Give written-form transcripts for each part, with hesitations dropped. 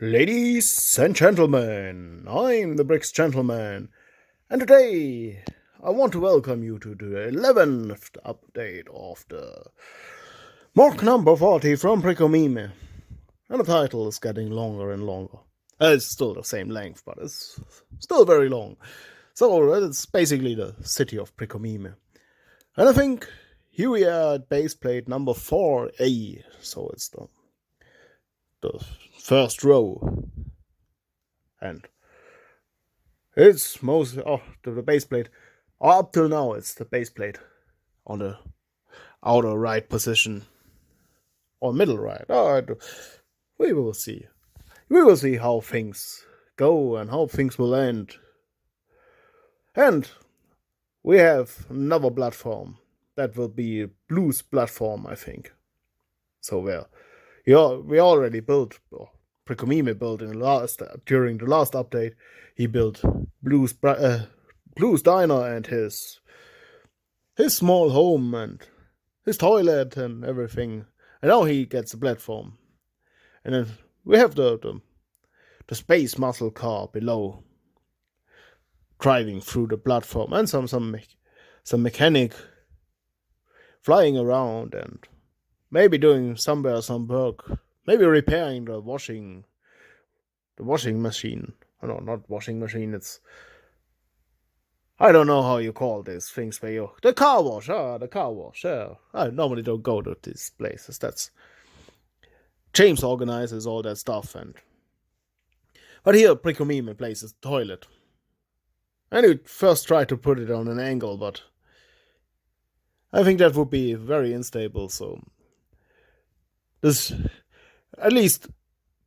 Ladies and gentlemen, I'm the Bricks Gentleman, and today I want to welcome you to the 11th update of the MOC number 40 from Brickomime. And the title is getting longer and longer. It's still the same length, but it's still very long. So it's basically the city of Brickomime. And I think here we are at base plate number 4A, so it's the first row. And it's most the base plate. Up till now, it's the base plate on the outer right position or middle right. We will see. We will see how things go and how things will end. And we have another platform that will be Blue's platform, I think. So we already built. Brickomime built during the last update. He built Blue's diner and his small home and his toilet and everything. And now he gets a platform. And then we have the space muscle car below, driving through the platform, and some mechanic flying around and maybe doing some work. Maybe repairing the washing machine. No, not washing machine. It's I don't know how you call these things where you the car wash. The car wash. Yeah, I normally don't go to these places. That's James organizes all that stuff, but here Brickomime places the toilet, and he first tried to put it on an angle, but I think that would be very unstable. So this. At least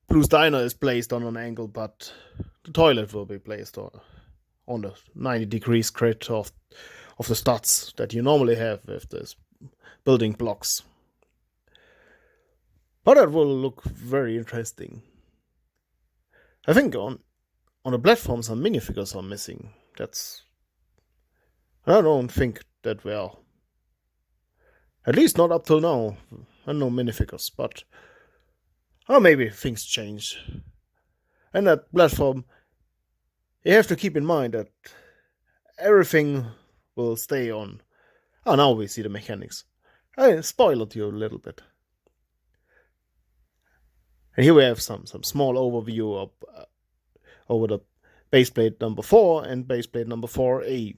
Blue's Diner is placed on an angle, but the toilet will be placed on the 90 degrees grid of the studs that you normally have with these building blocks. But that will look very interesting. I think on the platform some minifigures are missing. I don't think that well. At least not up till now. And no minifigures, but maybe things change. And that platform, you have to keep in mind that everything will stay on. Now we see the mechanics. I spoiled you a little bit. And here we have some small overview of over the base plate number 4 and base plate number 4A.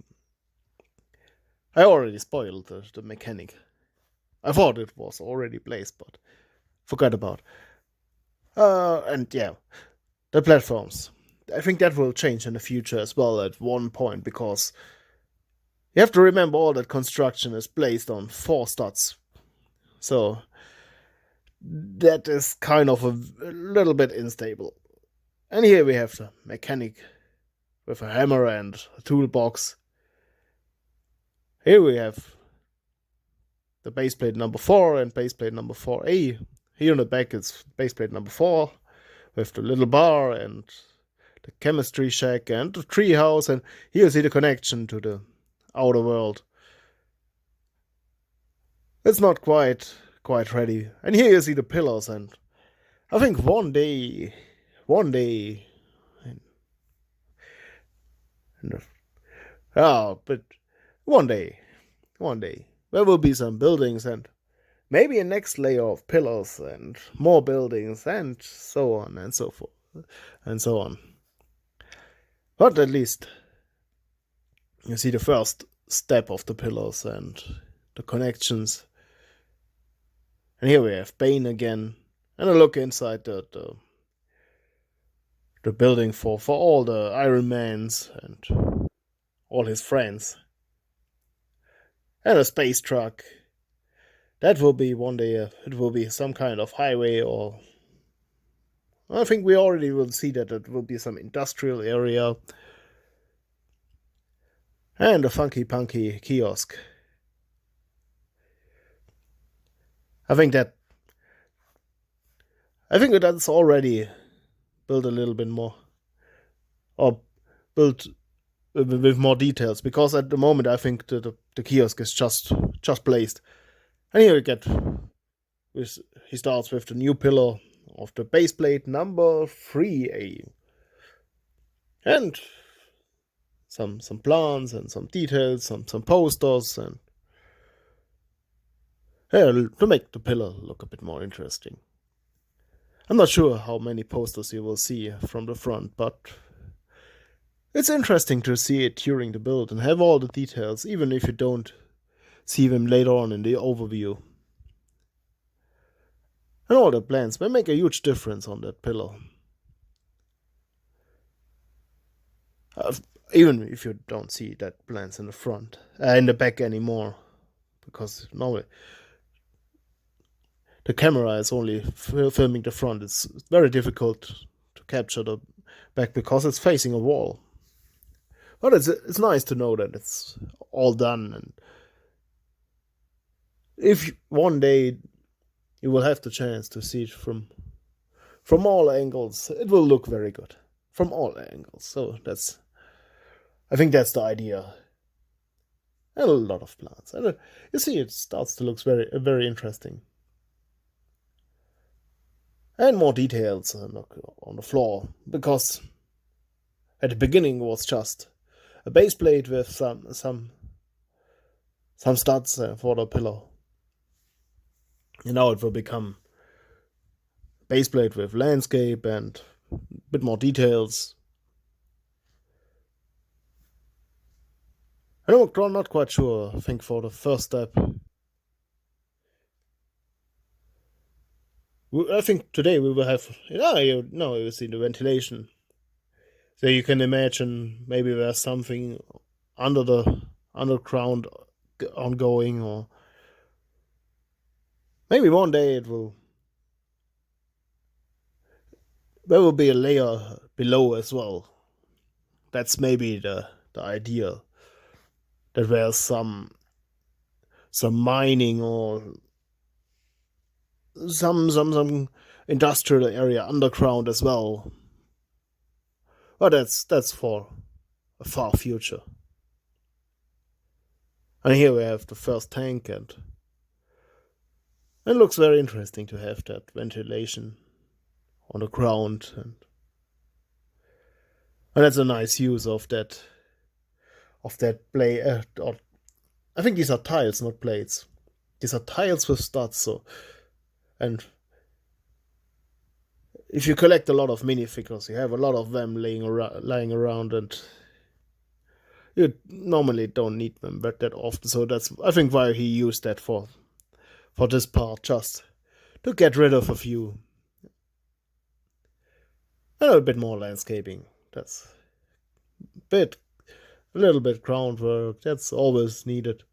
I already spoiled the mechanic. I thought it was already placed, but forgot about. And yeah, the platforms. I think that will change in the future as well at one point, because you have to remember all that construction is placed on 4 studs. So that is kind of a little bit unstable. And here we have the mechanic with a hammer and a toolbox. Here we have the base plate number 4 and base plate number 4A. Here in the back is base plate number 4 with the little bar and the chemistry shack and the tree house. And here you see the connection to the outer world. It's not quite ready. And here you see the pillars. And I think one day, but one day, there will be some buildings and maybe a next layer of pillars and more buildings and so on and so forth and so on. But at least you see the first step of the pillars and the connections. And here we have Bane again. And a look inside the building for all the Iron Mans and all his friends. And a space truck. That will be one day, it will be some kind of highway, or I think we already will see that it will be some industrial area. And a funky punky kiosk. I think that's already built a little bit more, or built with more details, because at the moment I think the kiosk is just placed. And here we get, he starts with the new pillar of the base plate number 3A. And some plans and some details, some posters, and to make the pillar look a bit more interesting. I'm not sure how many posters you will see from the front, but it's interesting to see it during the build and have all the details, even if you don't see them later on in the overview. And all the plans may make a huge difference on that pillar. Even if you don't see that plans in the front, in the back anymore, because normally the camera is only filming the front. It's very difficult to capture the back because it's facing a wall. But it's nice to know that it's all done, and if one day you will have the chance to see it from all angles, it will look very good from all angles. So I think that's the idea. And a lot of plants, and you see it starts to look very interesting. And more details on the floor, because at the beginning it was just a base plate with some studs for the pillar. And now it will become a base plate with landscape and a bit more details. And I'm not quite sure, I think, for the first step. I think today we will have, you will see the ventilation. So you can imagine maybe there's something under the underground ongoing, or maybe one day there will be a layer below as well. That's maybe the idea, that there's some mining or some industrial area underground as well. But that's for a far future. And here we have the first tank, and it looks very interesting to have that ventilation on the ground, and that's a nice use of that plate. I think these are tiles, not plates. These are tiles with studs. So, and if you collect a lot of minifigures, you have a lot of them lying around, and you normally don't need them that often. So that's, I think, why he used that for this part, just to get rid of a few. And a bit more landscaping. That's a little bit groundwork. That's always needed.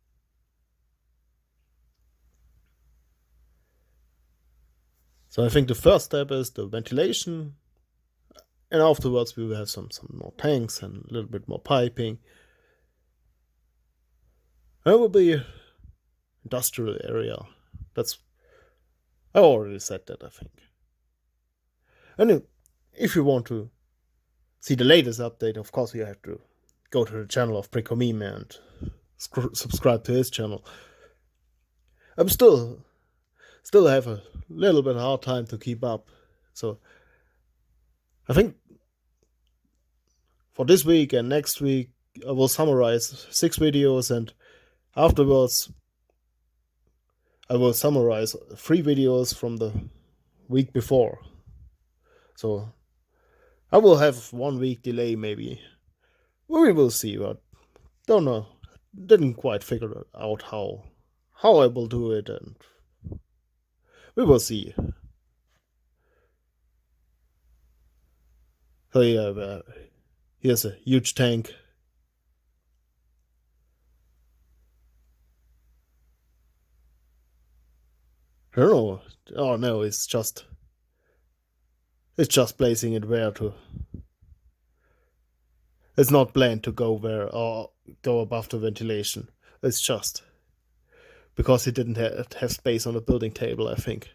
So I think the first step is the ventilation, and afterwards we will have some more tanks and a little bit more piping. And it will be an industrial area. I already said that, I think. And if you want to see the latest update, of course you have to go to the channel of Brickomeme and subscribe to his channel. I'm still have a little bit hard time to keep up. So I think for this week and next week I will summarize 6 videos, and afterwards I will summarize 3 videos from the week before. So I will have 1 week delay maybe. We will see, but don't know. Didn't quite figure out how I will do it, and we will see. So yeah, here's a huge tank. I don't know. Oh no, it's just placing it where to. It's not planned to go where or go above the ventilation. It's just because he didn't have space on the building table, I think.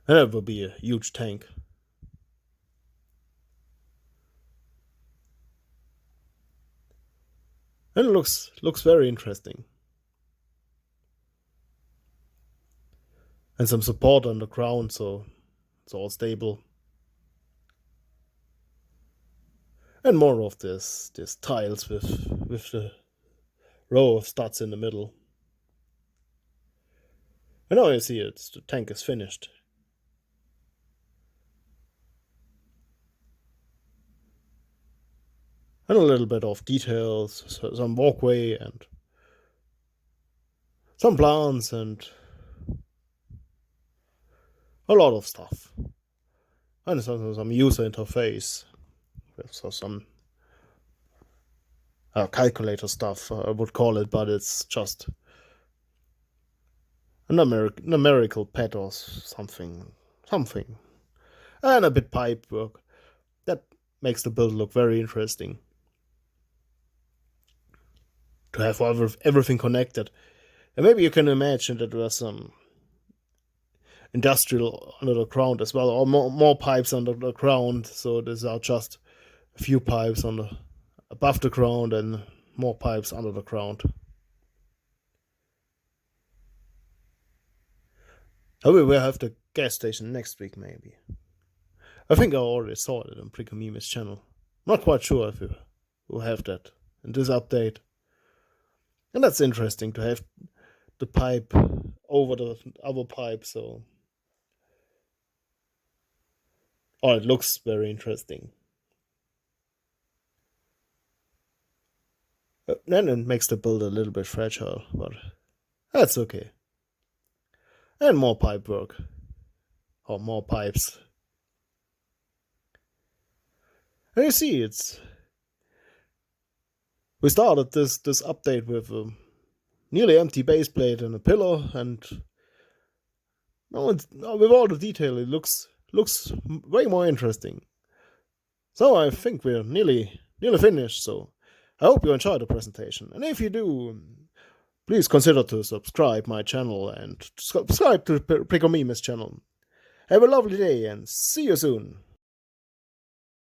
And that will be a huge tank. And it looks very interesting. and some support on the ground, so it's all stable. And more of this tiles with the row of studs in the middle. And now you see the tank is finished. And a little bit of details, some walkway and some plants and a lot of stuff. And some user interface with some calculator stuff, I would call it, but it's just a numerical pad or something. And a bit pipe work. That makes the build look very interesting. To have everything connected. And maybe you can imagine that there was some industrial under the ground as well, or more pipes under the ground. So these are just a few pipes above the ground and more pipes under the ground. We will have the gas station next week, maybe. I think I already saw it on Precomime's channel. Not quite sure if we will have that in this update. And that's interesting to have the pipe over the other pipe, so. Oh, it looks very interesting. Then it makes the build a little bit fragile, but that's okay. And more pipe work. Or more pipes. And you see, we started this update with a nearly empty base plate and a pillar, and now with all the detail, it looks way more interesting. So I think we're nearly finished. So I hope you enjoyed the presentation, and if you do, please consider to subscribe my channel and subscribe to Precomime's channel. Have a lovely day and see you soon.